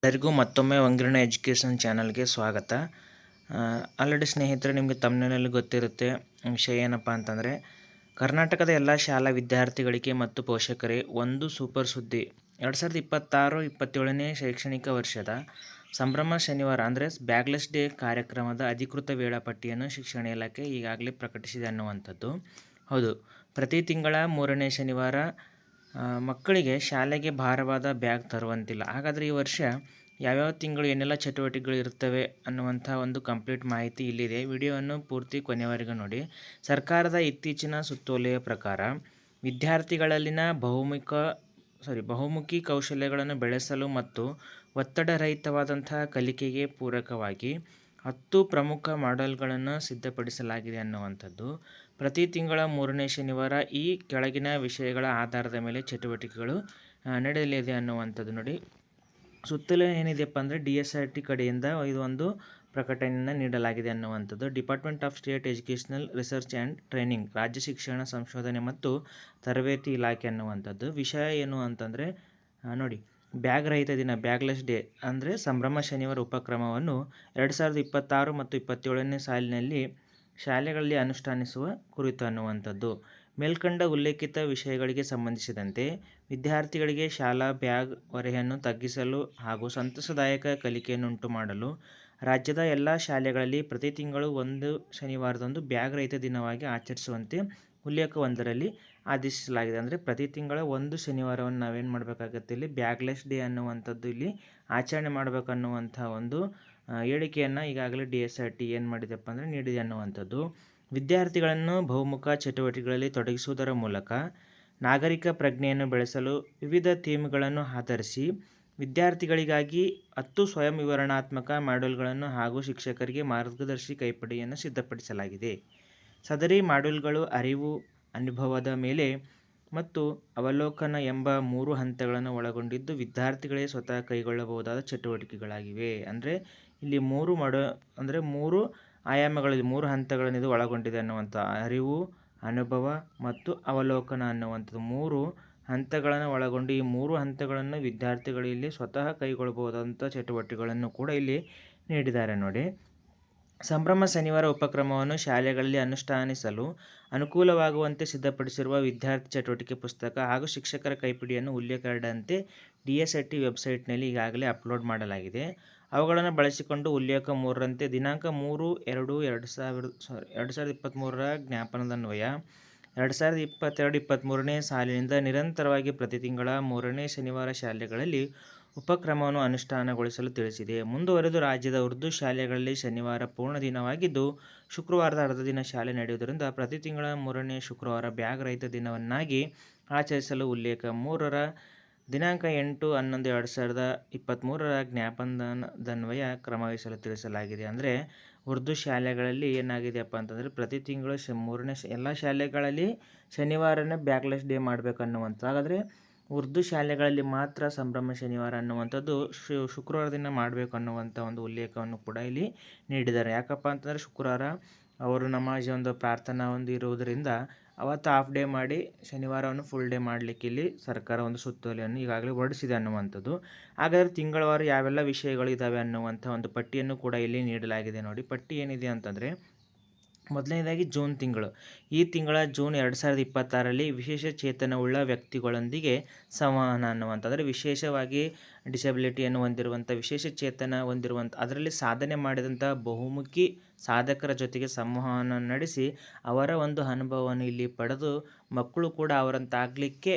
ಎಲ್ಲರಿಗೂ ಮತ್ತೊಮ್ಮೆ ವಂಗಿರಣ ಎಜುಕೇಷನ್ ಚಾನಲ್ಗೆ ಸ್ವಾಗತ. ಆಲ್ರೆಡಿ ಸ್ನೇಹಿತರೆ, ನಿಮಗೆ ತಮ್ಮನೇಲಿ ಗೊತ್ತಿರುತ್ತೆ. ವಿಷಯ ಏನಪ್ಪ ಅಂತಂದರೆ, ಕರ್ನಾಟಕದ ಎಲ್ಲ ಶಾಲಾ ವಿದ್ಯಾರ್ಥಿಗಳಿಗೆ ಮತ್ತು ಪೋಷಕರೇ ಒಂದು ಸೂಪರ್ ಸುದ್ದಿ. 2026-27ನೇ ಶೈಕ್ಷಣಿಕ ವರ್ಷದ ಸಂಭ್ರಮ ಶನಿವಾರ ಅಂದರೆ ಬ್ಯಾಗ್ಲೆಸ್ ಡೇ ಕಾರ್ಯಕ್ರಮದ ಅಧಿಕೃತ ವೇಳಾಪಟ್ಟಿಯನ್ನು ಶಿಕ್ಷಣ ಇಲಾಖೆ ಈಗಾಗಲೇ ಪ್ರಕಟಿಸಿದೆ ಅನ್ನುವಂಥದ್ದು. ಹೌದು, ಪ್ರತಿ ತಿಂಗಳ 3ನೇ ಶನಿವಾರ ಮಕ್ಕಳಿಗೆ ಶಾಲೆಗೆ ಭಾರವಾದ ಬ್ಯಾಗ್ ತರುವಂತಿಲ್ಲ. ಹಾಗಾದರೆ ಈ ವರ್ಷ ಯಾವ್ಯಾವ ತಿಂಗಳು ಏನೆಲ್ಲ ಚಟುವಟಿಕೆಗಳು ಇರ್ತವೆ ಅನ್ನುವಂಥ ಒಂದು ಕಂಪ್ಲೀಟ್ ಮಾಹಿತಿ ಇಲ್ಲಿದೆ. ವಿಡಿಯೋವನ್ನು ಪೂರ್ತಿ ಕೊನೆಯವರೆಗೂ ನೋಡಿ. ಸರ್ಕಾರದ ಇತ್ತೀಚಿನ ಸುತ್ತೋಲೆಯ ಪ್ರಕಾರ ವಿದ್ಯಾರ್ಥಿಗಳಲ್ಲಿನ ಬಹುಮುಖಿ ಕೌಶಲ್ಯಗಳನ್ನು ಬೆಳೆಸಲು ಮತ್ತು ಒತ್ತಡರಹಿತವಾದಂತಹ ಕಲಿಕೆಗೆ ಪೂರಕವಾಗಿ 10 ಪ್ರಮುಖ ಮಾಡೆಲ್ಗಳನ್ನು ಸಿದ್ಧಪಡಿಸಲಾಗಿದೆ ಅನ್ನುವಂಥದ್ದು. ಪ್ರತಿ ತಿಂಗಳ 3ನೇ ಶನಿವಾರ ಈ ಕೆಳಗಿನ ವಿಷಯಗಳ ಆಧಾರದ ಮೇಲೆ ಚಟುವಟಿಕೆಗಳು ನಡೆಯಲಿದೆ ಅನ್ನುವಂಥದ್ದು. ನೋಡಿ, ಸುತ್ತಲೂ ಏನಿದೆಯಪ್ಪ ಅಂದರೆ DSRT ಕಡೆಯಿಂದ ಇದು ಒಂದು ಪ್ರಕಟಣೆಯನ್ನು ನೀಡಲಾಗಿದೆ ಅನ್ನುವಂಥದ್ದು. Department of state educational research and training, ರಾಜ್ಯ ಶಿಕ್ಷಣ ಸಂಶೋಧನೆ ಮತ್ತು ತರಬೇತಿ ಇಲಾಖೆ ಅನ್ನುವಂಥದ್ದು. ವಿಷಯ ಏನು ಅಂತಂದರೆ ನೋಡಿ, ಬ್ಯಾಗ್ ರಹಿತ ದಿನ, ಬ್ಯಾಗ್ಲೆಸ್ ಡೇ ಅಂದರೆ ಸಂಭ್ರಮ ಶನಿವಾರ ಉಪಕ್ರಮವನ್ನು 2026 ಮತ್ತು 27ನೇ ಸಾಲಿನಲ್ಲಿ ಶಾಲೆಗಳಲ್ಲಿ ಅನುಷ್ಠಾನಿಸುವ ಕುರಿತು ಅನ್ನುವಂಥದ್ದು. ಮೇಲ್ಕಂಡ ಉಲ್ಲೇಖಿತ ವಿಷಯಗಳಿಗೆ ಸಂಬಂಧಿಸಿದಂತೆ ವಿದ್ಯಾರ್ಥಿಗಳಿಗೆ ಶಾಲಾ ಬ್ಯಾಗ್ ಹೊರೆಯನ್ನು ತಗ್ಗಿಸಲು ಹಾಗೂ ಸಂತಸದಾಯಕ ಕಲಿಕೆಯನ್ನುಂಟು ಮಾಡಲು ರಾಜ್ಯದ ಎಲ್ಲ ಶಾಲೆಗಳಲ್ಲಿ ಪ್ರತಿ ತಿಂಗಳು 1 ಶನಿವಾರದಂದು ಬ್ಯಾಗ್ ರಹಿತ ದಿನವಾಗಿ ಆಚರಿಸುವಂತೆ ಉಲ್ಲೇಖ ಒಂದರಲ್ಲಿ ಆದೇಶಿಸಲಾಗಿದೆ. ಅಂದರೆ ಪ್ರತಿ ತಿಂಗಳ 1 ಶನಿವಾರವನ್ನು ನಾವೇನು ಮಾಡಬೇಕಾಗತ್ತೆ, ಇಲ್ಲಿ ಬ್ಯಾಗ್ಲೆಸ್ ಡೇ ಅನ್ನುವಂಥದ್ದು ಇಲ್ಲಿ ಆಚರಣೆ ಮಾಡಬೇಕನ್ನುವಂಥ ಒಂದು ಹೇಳಿಕೆಯನ್ನು ಈಗಾಗಲೇ DSRT ಏನು ಮಾಡಿದೆಪ್ಪ ಅಂದರೆ ನೀಡಿದೆ ಅನ್ನುವಂಥದ್ದು. ವಿದ್ಯಾರ್ಥಿಗಳನ್ನು ಬಹುಮುಖ ಚಟುವಟಿಕೆಗಳಲ್ಲಿ ತೊಡಗಿಸುವುದರ ಮೂಲಕ ನಾಗರಿಕ ಪ್ರಜ್ಞೆಯನ್ನು ಬೆಳೆಸಲು ವಿವಿಧ ಥೀಮ್ಗಳನ್ನು ಆಧರಿಸಿ ವಿದ್ಯಾರ್ಥಿಗಳಿಗಾಗಿ 10 ಸ್ವಯಂ ವಿವರಣಾತ್ಮಕ ಮಾಡ್ಯೂಲ್ಗಳನ್ನು ಹಾಗೂ ಶಿಕ್ಷಕರಿಗೆ ಮಾರ್ಗದರ್ಶಿ ಕೈಪಿಡಿಯನ್ನು ಸಿದ್ಧಪಡಿಸಲಾಗಿದೆ. ಸದರಿ ಮಾಡ್ಯೂಲ್ಗಳು ಅರಿವು, ಅನುಭವದ ಮೇಲೆ ಮತ್ತು ಅವಲೋಕನ ಎಂಬ 3 ಹಂತಗಳನ್ನು ಒಳಗೊಂಡಿದ್ದು ವಿದ್ಯಾರ್ಥಿಗಳೇ ಸ್ವತಃ ಕೈಗೊಳ್ಳಬಹುದಾದ ಚಟುವಟಿಕೆಗಳಾಗಿವೆ. ಅಂದರೆ ಇಲ್ಲಿ 3 ಆಯಾಮಗಳಲ್ಲಿ 3 ಹಂತಗಳನ್ನು ಇದು ಒಳಗೊಂಡಿದೆ ಅನ್ನುವಂಥ ಅರಿವು, ಅನುಭವ ಮತ್ತು ಅವಲೋಕನ ಅನ್ನುವಂಥದ್ದು 3 ಹಂತಗಳನ್ನು ಒಳಗೊಂಡು ಈ 3 ಹಂತಗಳನ್ನು ವಿದ್ಯಾರ್ಥಿಗಳು ಇಲ್ಲಿ ಸ್ವತಃ ಕೈಗೊಳ್ಳಬಹುದಾದಂಥ ಚಟುವಟಿಕೆಗಳನ್ನು ಕೂಡ ಇಲ್ಲಿ ನೀಡಿದ್ದಾರೆ. ನೋಡಿ, ಸಂಭ್ರಮ ಶನಿವಾರ ಉಪಕ್ರಮವನ್ನು ಶಾಲೆಗಳಲ್ಲಿ ಅನುಷ್ಠಾನಿಸಲು ಅನುಕೂಲವಾಗುವಂತೆ ಸಿದ್ಧಪಡಿಸಿರುವ ವಿದ್ಯಾರ್ಥಿ ಚಟುವಟಿಕೆ ಪುಸ್ತಕ ಹಾಗೂ ಶಿಕ್ಷಕರ ಕೈಪಿಡಿಯನ್ನು ಉಲ್ಲೇಖ 2 DSRT ವೆಬ್ಸೈಟ್ನಲ್ಲಿ ಈಗಾಗಲೇ ಅಪ್ಲೋಡ್ ಮಾಡಲಾಗಿದೆ. ಅವುಗಳನ್ನು ಬಳಸಿಕೊಂಡು ಉಲ್ಲೇಖ 3ರಂತೆ ದಿನಾಂಕ 3/2/2023 ಜ್ಞಾಪನದನ್ವಯ 2022-23ನೇ ಸಾಲಿನಿಂದ ನಿರಂತರವಾಗಿ ಪ್ರತಿ ತಿಂಗಳ 3ನೇ ಶನಿವಾರ ಶಾಲೆಗಳಲ್ಲಿ ಉಪಕ್ರಮವನ್ನು ಅನುಷ್ಠಾನಗೊಳಿಸಲು ತಿಳಿಸಿದೆ. ಮುಂದುವರೆದು ರಾಜ್ಯದ ಉರ್ದು ಶಾಲೆಗಳಲ್ಲಿ ಶನಿವಾರ ಪೂರ್ಣ ದಿನವಾಗಿದ್ದು ಶುಕ್ರವಾರದ ಅರ್ಧ ದಿನ ಶಾಲೆ ನಡೆಯುವುದರಿಂದ ಪ್ರತಿ ತಿಂಗಳ 3ನೇ ಶುಕ್ರವಾರ ಬ್ಯಾಗ್ ರಹಿತ ದಿನವನ್ನಾಗಿ ಆಚರಿಸಲು ಉಲ್ಲೇಖ 3ರ ದಿನಾಂಕ 8/11/2023 ಜ್ಞಾಪನದನ್ವಯ ಕ್ರಮವಹಿಸಲು ತಿಳಿಸಲಾಗಿದೆ. ಅಂದರೆ ಉರ್ದು ಶಾಲೆಗಳಲ್ಲಿ ಏನಾಗಿದೆಯಪ್ಪ ಅಂತಂದರೆ ಪ್ರತಿ ತಿಂಗಳು 3ನೇ ಎಲ್ಲ ಶಾಲೆಗಳಲ್ಲಿ ಶನಿವಾರನೇ ಬ್ಯಾಗ್ಲೆಸ್ ಡೇ ಮಾಡಬೇಕನ್ನುವಂಥ. ಹಾಗಾದರೆ ಉರ್ದು ಶಾಲೆಗಳಲ್ಲಿ ಮಾತ್ರ ಸಂಭ್ರಮ ಶನಿವಾರ ಅನ್ನುವಂಥದ್ದು ಶುಕ್ರವಾರ ದಿನ ಮಾಡಬೇಕು ಅನ್ನುವಂಥ ಒಂದು ಉಲ್ಲೇಖವನ್ನು ಕೂಡ ಇಲ್ಲಿ ನೀಡಿದ್ದಾರೆ. ಯಾಕಪ್ಪ ಅಂತಂದರೆ ಶುಕ್ರವಾರ ಅವರು ನಮಾಜ್ ಒಂದು ಪ್ರಾರ್ಥನಾ ಒಂದು ಇರುವುದರಿಂದ ಅವತ್ತು ಹಾಫ್ ಡೇ ಮಾಡಿ ಶನಿವಾರವನ್ನು ಫುಲ್ ಡೇ ಮಾಡಲಿಕ್ಕೆ ಇಲ್ಲಿ ಸರ್ಕಾರ ಒಂದು ಸುತ್ತೋಲೆಯನ್ನು ಈಗಾಗಲೇ ಹೊರಡಿಸಿದೆ ಅನ್ನುವಂಥದ್ದು. ಹಾಗಾದರೆ ತಿಂಗಳವಾರು ಯಾವೆಲ್ಲ ವಿಷಯಗಳು ಇದ್ದಾವೆ ಅನ್ನುವಂಥ ಒಂದು ಪಟ್ಟಿಯನ್ನು ಕೂಡ ಇಲ್ಲಿ ನೀಡಲಾಗಿದೆ. ನೋಡಿ, ಪಟ್ಟಿ ಏನಿದೆ ಅಂತಂದರೆ ಮೊದಲನೇದಾಗಿ ಜೂನ್ ತಿಂಗಳು. ಈ ತಿಂಗಳ ಜೂನ್ 2026ರಲ್ಲಿ ವಿಶೇಷ ಚೇತನವುಳ್ಳ ವ್ಯಕ್ತಿಗಳೊಂದಿಗೆ ಸಂವಹನ ಅನ್ನುವಂಥ, ಅಂದರೆ ವಿಶೇಷವಾಗಿ ಡಿಸಬಿಲಿಟಿಯನ್ನು ಹೊಂದಿರುವಂಥ, ವಿಶೇಷ ಚೇತನ ಹೊಂದಿರುವಂಥ, ಅದರಲ್ಲಿ ಸಾಧನೆ ಮಾಡಿದಂಥ ಬಹುಮುಖಿ ಸಾಧಕರ ಜೊತೆಗೆ ಸಂವಹನ ನಡೆಸಿ ಅವರ ಒಂದು ಅನುಭವವನ್ನು ಇಲ್ಲಿ ಪಡೆದು ಮಕ್ಕಳು ಕೂಡ ಅವರಂತಾಗಲಿಕ್ಕೆ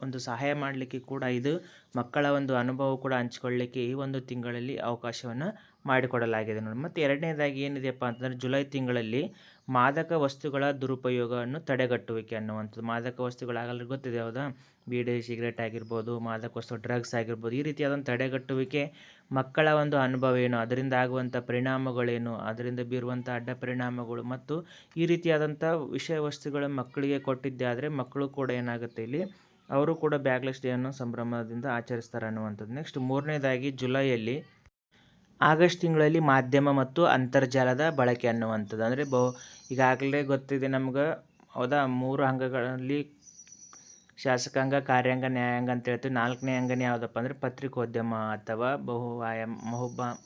ಒಂದು ಸಹಾಯ ಮಾಡಲಿಕ್ಕೆ ಕೂಡ ಇದು ಮಕ್ಕಳ ಒಂದು ಅನುಭವ ಕೂಡ ಹಂಚಿಕೊಳ್ಳಲಿಕ್ಕೆ ಈ ಒಂದು ತಿಂಗಳಲ್ಲಿ ಅವಕಾಶವನ್ನು ಮಾಡಿಕೊಡಲಾಗಿದೆ ನೋಡಿ. ಮತ್ತು ಎರಡನೇದಾಗಿ ಏನಿದೆಯಪ್ಪ ಅಂತಂದರೆ ಜುಲೈ ತಿಂಗಳಲ್ಲಿ ಮಾದಕ ವಸ್ತುಗಳ ದುರುಪಯೋಗವನ್ನು ತಡೆಗಟ್ಟುವಿಕೆ ಅನ್ನುವಂಥದ್ದು. ಮಾದಕ ವಸ್ತುಗಳಾಗಲಿ ಗೊತ್ತಿದೆ, ಹೌದಾ? ಬೀಡಿ, ಸಿಗರೇಟ್ ಆಗಿರ್ಬೋದು, ಮಾದಕ ವಸ್ತು ಡ್ರಗ್ಸ್ ಆಗಿರ್ಬೋದು, ಈ ರೀತಿಯಾದಂಥ ತಡೆಗಟ್ಟುವಿಕೆ, ಮಕ್ಕಳ ಒಂದು ಅನುಭವ ಏನು, ಅದರಿಂದ ಆಗುವಂಥ ಪರಿಣಾಮಗಳೇನು, ಅದರಿಂದ ಬೀರುವಂಥ ಅಡ್ಡ ಪರಿಣಾಮಗಳು ಮತ್ತು ಈ ರೀತಿಯಾದಂಥ ವಿಷಯ ವಸ್ತುಗಳ ಮಕ್ಕಳಿಗೆ ಕೊಟ್ಟಿದ್ದೆ ಆದರೆ ಮಕ್ಕಳು ಕೂಡ ಏನಾಗುತ್ತೆ ಇಲ್ಲಿ ಅವರು ಕೂಡ ಬ್ಯಾಗ್ಲೆಸ್ ಡೇಯನ್ನು ಸಂಭ್ರಮದಿಂದ ಆಚರಿಸ್ತಾರೆ ಅನ್ನುವಂಥದ್ದು. ನೆಕ್ಸ್ಟ್ 3ನೇದಾಗಿ ಜುಲೈಯಲ್ಲಿ ಆಗಸ್ಟ್ ತಿಂಗಳಲ್ಲಿ ಮಾಧ್ಯಮ ಮತ್ತು ಅಂತರ್ಜಾಲದ ಬಳಕೆ ಅನ್ನುವಂಥದ್ದು. ಅಂದರೆ ಈಗಾಗಲೇ ಗೊತ್ತಿದೆ ನಮ್ಗೆ, ಹೌದಾ? 3 ಅಂಗಗಳಲ್ಲಿ ಶಾಸಕಾಂಗ, ಕಾರ್ಯಾಂಗ, ನ್ಯಾಯಾಂಗ ಅಂತ ಹೇಳ್ತೀವಿ. 4ನೇ ಅಂಗನೇ ಯಾವುದಪ್ಪ ಅಂದರೆ ಪತ್ರಿಕೋದ್ಯಮ ಅಥವಾ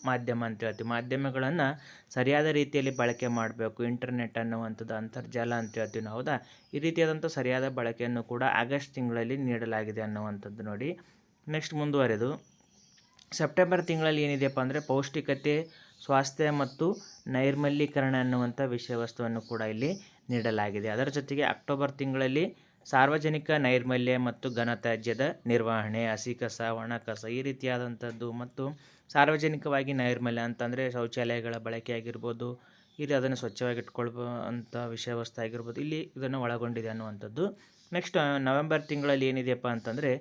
ಮಾಧ್ಯಮ ಅಂತ ಹೇಳ್ತೀವಿ. ಮಾಧ್ಯಮಗಳನ್ನು ಸರಿಯಾದ ರೀತಿಯಲ್ಲಿ ಬಳಕೆ ಮಾಡಬೇಕು. ಇಂಟರ್ನೆಟ್ ಅನ್ನುವಂಥದ್ದು ಅಂತರ್ಜಾಲ ಅಂತ ಹೇಳ್ತೀವಿ ನಾವು, ಹೌದಾ. ಈ ರೀತಿಯಾದಂಥ ಸರಿಯಾದ ಬಳಕೆಯನ್ನು ಕೂಡ ಆಗಸ್ಟ್ ತಿಂಗಳಲ್ಲಿ ನೀಡಲಾಗಿದೆ ಅನ್ನುವಂಥದ್ದು ನೋಡಿ. ನೆಕ್ಸ್ಟ್ ಮುಂದುವರೆದು ಸೆಪ್ಟೆಂಬರ್ ತಿಂಗಳಲ್ಲಿ ಏನಿದೆಯಪ್ಪ ಅಂದರೆ ಪೌಷ್ಟಿಕತೆ, ಸ್ವಾಸ್ಥ್ಯ ಮತ್ತು ನೈರ್ಮಲೀಕರಣ ಅನ್ನುವಂಥ ವಿಷಯ ವಸ್ತುವನ್ನು ಕೂಡ ಇಲ್ಲಿ ನೀಡಲಾಗಿದೆ. ಅದರ ಜೊತೆಗೆ ಅಕ್ಟೋಬರ್ ತಿಂಗಳಲ್ಲಿ ಸಾರ್ವಜನಿಕ ನೈರ್ಮಲ್ಯ ಮತ್ತು ಘನತ್ಯಾಜ್ಯದ ನಿರ್ವಹಣೆ, ಹಸಿ ಕಸ, ಒಣ ಕಸ ಈ ರೀತಿಯಾದಂಥದ್ದು ಮತ್ತು ಸಾರ್ವಜನಿಕವಾಗಿ ನೈರ್ಮಲ್ಯ ಅಂತಂದರೆ ಶೌಚಾಲಯಗಳ ಬಳಕೆ ಆಗಿರ್ಬೋದು, ಇಲ್ಲಿ ಅದನ್ನು ಸ್ವಚ್ಛವಾಗಿ ಅಂಥ ವಿಷಯ ವಸ್ತು ಆಗಿರ್ಬೋದು, ಇಲ್ಲಿ ಇದನ್ನು ಒಳಗೊಂಡಿದೆ ಅನ್ನುವಂಥದ್ದು. ನೆಕ್ಸ್ಟ್ ನವೆಂಬರ್ ತಿಂಗಳಲ್ಲಿ ಏನಿದೆಯಪ್ಪ ಅಂತಂದರೆ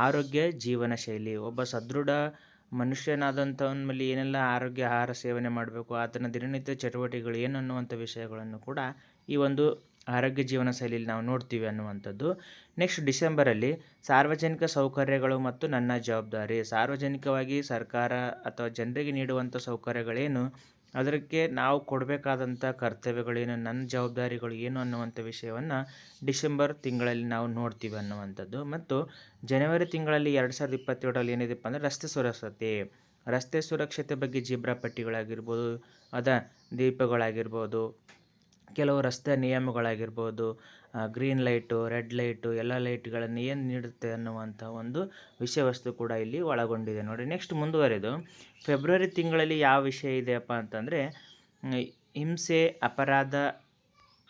ಆರೋಗ್ಯ ಜೀವನ ಶೈಲಿ. ಒಬ್ಬ ಸದೃಢ ಮನುಷ್ಯನಾದಂಥವನ ಮೇಲೆ ಏನೆಲ್ಲ ಆರೋಗ್ಯ ಆಹಾರ ಸೇವನೆ ಮಾಡಬೇಕು, ಆತನ ದಿನನಿತ್ಯ ಚಟುವಟಿಕೆಗಳು ಏನು ಅನ್ನುವಂಥ ವಿಷಯಗಳನ್ನು ಕೂಡ ಈ ಒಂದು ಆರೋಗ್ಯ ಜೀವನ ಶೈಲಿಯಲ್ಲಿ ನಾವು ನೋಡ್ತೀವಿ ಅನ್ನುವಂಥದ್ದು. ನೆಕ್ಸ್ಟ್ ಡಿಸೆಂಬರಲ್ಲಿ ಸಾರ್ವಜನಿಕ ಸೌಕರ್ಯಗಳು ಮತ್ತು ನನ್ನ ಜವಾಬ್ದಾರಿ. ಸಾರ್ವಜನಿಕವಾಗಿ ಸರ್ಕಾರ ಅಥವಾ ಜನರಿಗೆ ನೀಡುವಂಥ ಸೌಕರ್ಯಗಳೇನು, ಅದಕ್ಕೆ ನಾವು ಕೊಡಬೇಕಾದಂಥ ಕರ್ತವ್ಯಗಳೇನು, ನನ್ನ ಜವಾಬ್ದಾರಿಗಳು ಏನು ಅನ್ನುವಂಥ ವಿಷಯವನ್ನು ಡಿಸೆಂಬರ್ ತಿಂಗಳಲ್ಲಿ ನಾವು ನೋಡ್ತೀವಿ ಅನ್ನುವಂಥದ್ದು. ಮತ್ತು ಜನವರಿ ತಿಂಗಳಲ್ಲಿ 2027ರಲ್ಲಿ ಏನಿದೆಪ್ಪ ಅಂದರೆ ರಸ್ತೆ ಸುರಕ್ಷತೆ ಬಗ್ಗೆ ಜೀಬ್ರಾ ಪಟ್ಟಿಗಳಾಗಿರ್ಬೋದು, ದೀಪಗಳಾಗಿರ್ಬೋದು, ಕೆಲವು ರಸ್ತೆ ನಿಯಮಗಳಾಗಿರ್ಬೋದು, ಗ್ರೀನ್ ಲೈಟು, ರೆಡ್ ಲೈಟು ಎಲ್ಲ ಲೈಟ್ಗಳನ್ನು ಏನು ನೀಡುತ್ತೆ ಅನ್ನುವಂಥ ಒಂದು ವಿಷಯ ವಸ್ತು ಕೂಡ ಇಲ್ಲಿ ಒಳಗೊಂಡಿದೆ ನೋಡಿ. ನೆಕ್ಸ್ಟ್ ಮುಂದುವರೆದು ಫೆಬ್ರವರಿ ತಿಂಗಳಲ್ಲಿ ಯಾವ ವಿಷಯ ಇದೆಯಪ್ಪ ಅಂತಂದರೆ ಹಿಂಸೆ,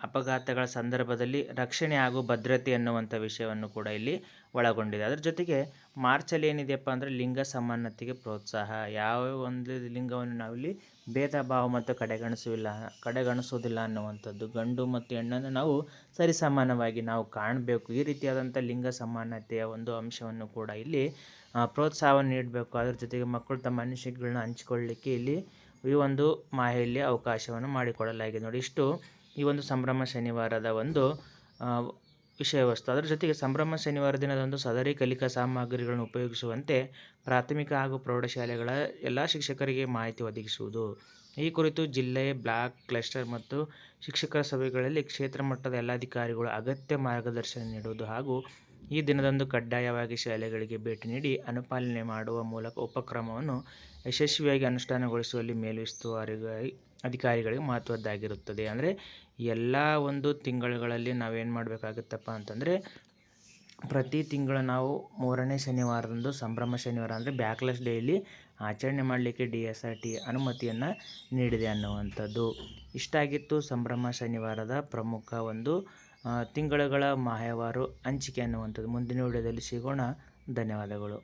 ಅಪಘಾತಗಳ ಸಂದರ್ಭದಲ್ಲಿ ರಕ್ಷಣೆ ಹಾಗೂ ಭದ್ರತೆ ಅನ್ನುವಂಥ ವಿಷಯವನ್ನು ಕೂಡ ಇಲ್ಲಿ ಒಳಗೊಂಡಿದೆ. ಅದರ ಜೊತೆಗೆ ಮಾರ್ಚಲ್ಲಿ ಏನಿದೆಯಪ್ಪ ಅಂದರೆ ಲಿಂಗ ಸಮಾನತೆಗೆ ಪ್ರೋತ್ಸಾಹ. ಯಾವ ಒಂದು ಲಿಂಗವನ್ನು ನಾವಿಲ್ಲಿ ಭೇದ ಭಾವ ಮತ್ತು ಕಡೆಗಣಿಸೋದಿಲ್ಲ ಅನ್ನುವಂಥದ್ದು. ಗಂಡು ಮತ್ತು ಹೆಣ್ಣನ್ನು ನಾವು ಸರಿಸಮಾನವಾಗಿ ನಾವು ಕಾಣಬೇಕು. ಈ ರೀತಿಯಾದಂಥ ಲಿಂಗ ಸಮಾನತೆಯ ಒಂದು ಅಂಶವನ್ನು ಕೂಡ ಇಲ್ಲಿ ಪ್ರೋತ್ಸಾಹವನ್ನು ನೀಡಬೇಕು. ಅದರ ಜೊತೆಗೆ ಮಕ್ಕಳು ತಮ್ಮ ಅನಿಸಿಕೆಗಳನ್ನ ಹಂಚಿಕೊಳ್ಳಲಿಕ್ಕೆ ಇಲ್ಲಿ ಈ ಒಂದು ಮಾಹಿತಿಯಲ್ಲಿ ಅವಕಾಶವನ್ನು ಮಾಡಿಕೊಡಲಾಗಿದೆ ನೋಡಿ. ಇಷ್ಟು ಈ ಒಂದು ಸಂಭ್ರಮ ಶನಿವಾರದ ಒಂದು ವಿಷಯ ವಸ್ತು. ಅದರ ಜೊತೆಗೆ ಸಂಭ್ರಮ ಶನಿವಾರ ದಿನದಂದು ಸದರಿ ಕಲಿಕಾ ಸಾಮಗ್ರಿಗಳನ್ನು ಉಪಯೋಗಿಸುವಂತೆ ಪ್ರಾಥಮಿಕ ಹಾಗೂ ಪ್ರೌಢಶಾಲೆಗಳ ಎಲ್ಲ ಶಿಕ್ಷಕರಿಗೆ ಮಾಹಿತಿ ಒದಗಿಸುವುದು. ಈ ಕುರಿತು ಜಿಲ್ಲೆ, ಬ್ಲಾಕ್, ಕ್ಲಸ್ಟರ್ ಮತ್ತು ಶಿಕ್ಷಕರ ಸಭೆಗಳಲ್ಲಿ ಕ್ಷೇತ್ರ ಮಟ್ಟದ ಎಲ್ಲ ಅಧಿಕಾರಿಗಳು ಅಗತ್ಯ ಮಾರ್ಗದರ್ಶನ ನೀಡುವುದು ಹಾಗೂ ಈ ದಿನದಂದು ಕಡ್ಡಾಯವಾಗಿ ಶಾಲೆಗಳಿಗೆ ಭೇಟಿ ನೀಡಿ ಅನುಪಾಲನೆ ಮಾಡುವ ಮೂಲಕ ಉಪಕ್ರಮವನ್ನು ಯಶಸ್ವಿಯಾಗಿ ಅನುಷ್ಠಾನಗೊಳಿಸುವಲ್ಲಿ ಮೇಲುಸ್ತುವಾರಿ ಅಧಿಕಾರಿಗಳಿಗೆ ಮಹತ್ವದ್ದಾಗಿರುತ್ತದೆ. ಅಂದರೆ ಎಲ್ಲ ಒಂದು ತಿಂಗಳುಗಳಲ್ಲಿ ನಾವೇನು ಮಾಡಬೇಕಾಗುತ್ತಪ್ಪ ಅಂತಂದರೆ ಪ್ರತಿ ತಿಂಗಳು ನಾವು 3ನೇ ಶನಿವಾರದಂದು ಸಂಭ್ರಮ ಶನಿವಾರ ಅಂದರೆ ಬ್ಯಾಕ್ಲೆಸ್ ಡೇಯಲ್ಲಿ ಆಚರಣೆ ಮಾಡಲಿಕ್ಕೆ DSRT ಅನುಮತಿಯನ್ನು ನೀಡಿದೆ ಅನ್ನುವಂಥದ್ದು. ಇಷ್ಟಾಗಿತ್ತು ಸಂಭ್ರಮ ಶನಿವಾರದ ಪ್ರಮುಖ ಒಂದು ತಿಂಗಳುಗಳ ಮಾಹವಾರು ಹಂಚಿಕೆ ಅನ್ನುವಂಥದ್ದು. ಮುಂದಿನ ವಿಡಿಯೋದಲ್ಲಿ ಸಿಗೋಣ. ಧನ್ಯವಾದಗಳು.